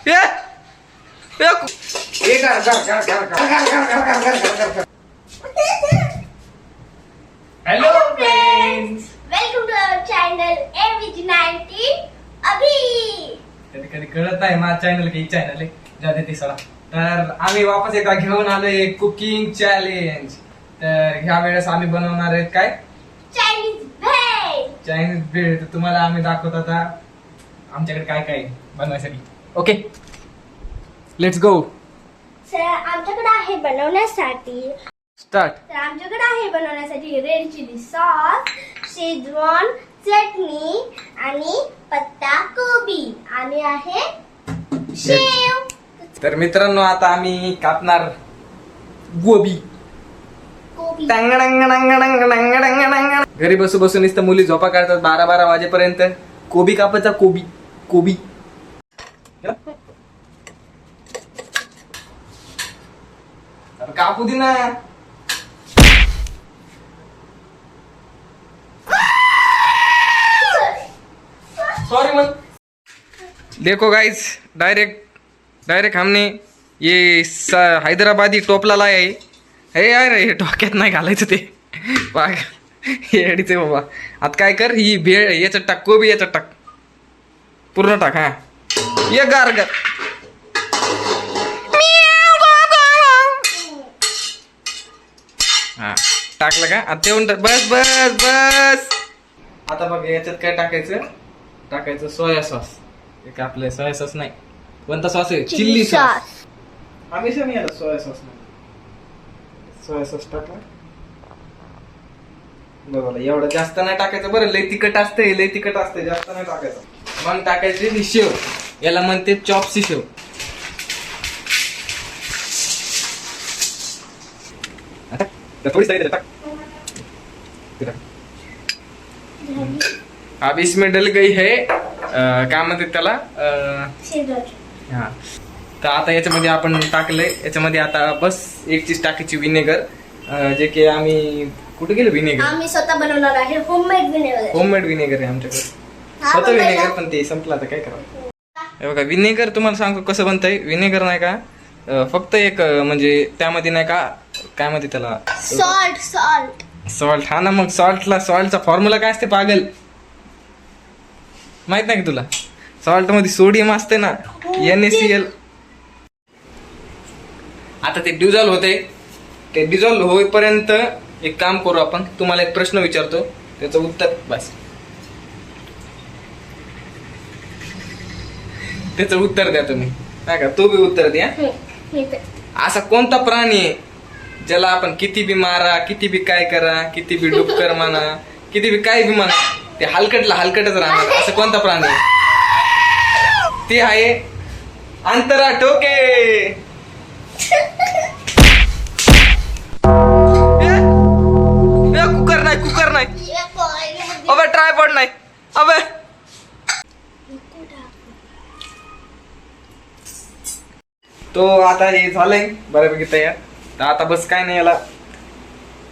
Hello friends, welcome to our channel AVG19 अभी. कधी कधी कळत नाही माझा चॅनल की चॅनल आहे जाते ती सडा. तर आम्ही वापस एकदा घेऊन आलोय कुकिंग चॅलेंज. तर ह्या वेळेस आम्ही बनवणार आहेत काय चायनीज भेळ. चायनीज भेळ. तर तुम्हाला आम्ही दाखवत आता आमच्याकडे काय काय बनवायसाठी. Okay let's go. सर आमच्याकडे आहे बनवण्यासाठी स्टार्ट. तर आमच्याकडे आहे बनवण्यासाठी रेड चिली सॉस, शेजवान चटणी आणि पत्ता कोबी आणि आहे शेव. तर मित्रांनो आता आम्ही कापणार गोबी. कोबी घरी बसू बसून नुसतं मुली झोपा काढतात 12-12 वाजेपर्यंत. कोबी कापायचा. कोबी कोबी कापू दे ना. सॉरी मत. देखो गाइस, डायरेक्ट हमने ये हैदराबादी टोपला लाया है. हे यार हे डोक्यात नाही घालायचं ते पाग हे अडीचे बाबा. आता काय कर, ही भेळ याच्यात टाक, कोबी याच्यात टाक, पूर्ण टाक. हा ये गार गार. हा टाकलं का? आता तेवढं बस बस बस. आता बघ याच्यात काय टाकायचं सोया सॉस. एक आपलं सोया सॉस नाही, कोणता सॉस आहे? Chilli sauce. हमेशा मी याला सोया सॉस नाही. सोया सॉस टाकला बघा. एवढं जास्त नाही टाकायचं बरं. लय तिखट असते जास्त नाही टाकायचं. मग टाकायची ही शेव. याला म्हणते चॉप्सी शेव. थोडी साईड टाक. अब इसमें डल गई है काय म्हणतात त्याला हा. तर आता याच्यामध्ये आपण टाकलंय. याच्यामध्ये आता बस एक चीज टाकायची विनेगर. जे की आम्ही कुठे गेलो विनेगर. आम्ही स्वतः बनवणार आहे होममेड विनेगर आहे आमच्याकडे. स्वतः विनेगर पण ते संपलं. आता काय करावं. हे बघा विनेगर तुम्हाला सांगतो कसं बनतंय. विनेगर नाही का फक्त एक म्हणजे त्यामध्ये नाही का काय म्हणते त्याला सॉल्ट. हा ना मग सॉल्टचा फॉर्म्युला काय असते पागल, माहित नाही का तुला? सॉल्ट मध्ये सोडियम असते ना, NaCl. आता ते डिझॉल्व होते. ते डिझॉल्व होईपर्यंत एक काम करू आपण. तुम्हाला एक प्रश्न विचारतो, त्याचं उत्तर बस. त्याचं उत्तर द्या तुम्ही. नाही का तू बी उत्तर द्या. असा कोणता प्राणी आहे ज्याला आपण किती बी मारा, किती बी काय करा, किती बी डुक्कर म्हणा, किती बी काय बी म्हणा, ते हलकटच राहणार. असं कोणता प्राणी आहे? ते आहे अंतरा टोके. कुकर नाही अबे, ट्रायपॉड नाही अबे. तो आता हे झालंय बऱ्यापैकी तयार. तर आता बस काय नाही, याला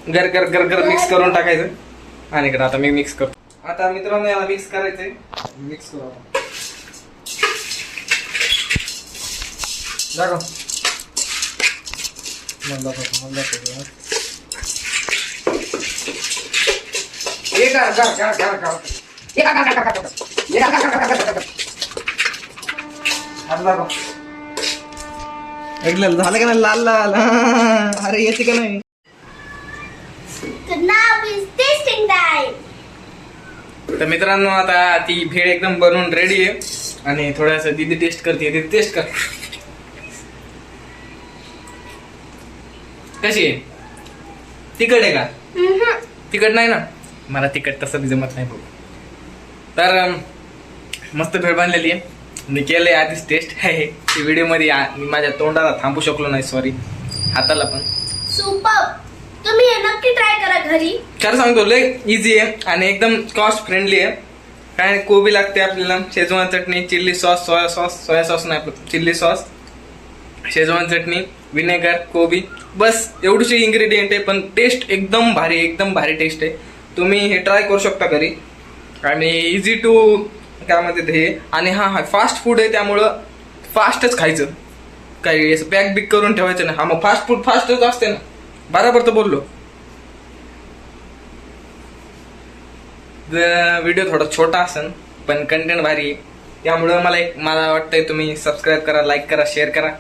गर मिक्स करून टाकायचं. आणि इकडे आता मी मिक्स करतो. आता मित्रांनो याला मिक्स करायचंय. मिक्स करू आपण. दाखव. झालं का नाही लाल लाल. अरे येते का नाही. तर मित्रांनो आता ती भेळ एकदम बनवून रेडी आहे. आणि थोडस दीदी टेस्ट करते. दीदी टेस्ट कर. कशी आहे? तिखट आहे का? तिखट नाही ना. मला तिखट तसं जमत नाही बघ. तर मस्त भेळ बनलेली आहे. मी केलंय आधीच टेस्ट आहे. ती व्हिडिओ मध्ये मी माझ्या तोंडाला थांबू शकलो नाही, सॉरी, हाताला पण. सुपर. तुम्ही हे नक्की ट्राय करा घरी. खरं सांगतो लय इझी आहे आणि एकदम कॉस्ट फ्रेंडली आहे. काय कोबी लागते आपल्याला, शेजवान चटणी, चिल्ली सॉस, सोया सॉस नाही, चिल्ली सॉस, शेजवान चटणी, विनेगर, कोबी, बस एवढीशी इन्ग्रेडियंट आहे. पण टेस्ट एकदम भारी टेस्ट आहे. तुम्ही हे ट्राय करू शकता घरी. आणि इझी टू काय म्हणते हे. आणि हा फास्ट फूड आहे त्यामुळं फास्टच खायचं, काही असं पॅक बिक करून ठेवायचं नाही. हा मग फास्ट फूड फास्टच असते ना, बराबर तर बोललो. व्हिडिओ थोडा छोटा असेल पण कंटेंट भारी आहे, त्यामुळं मला वाटतंय तुम्ही सबस्क्राईब करा, लाईक करा, शेअर करा.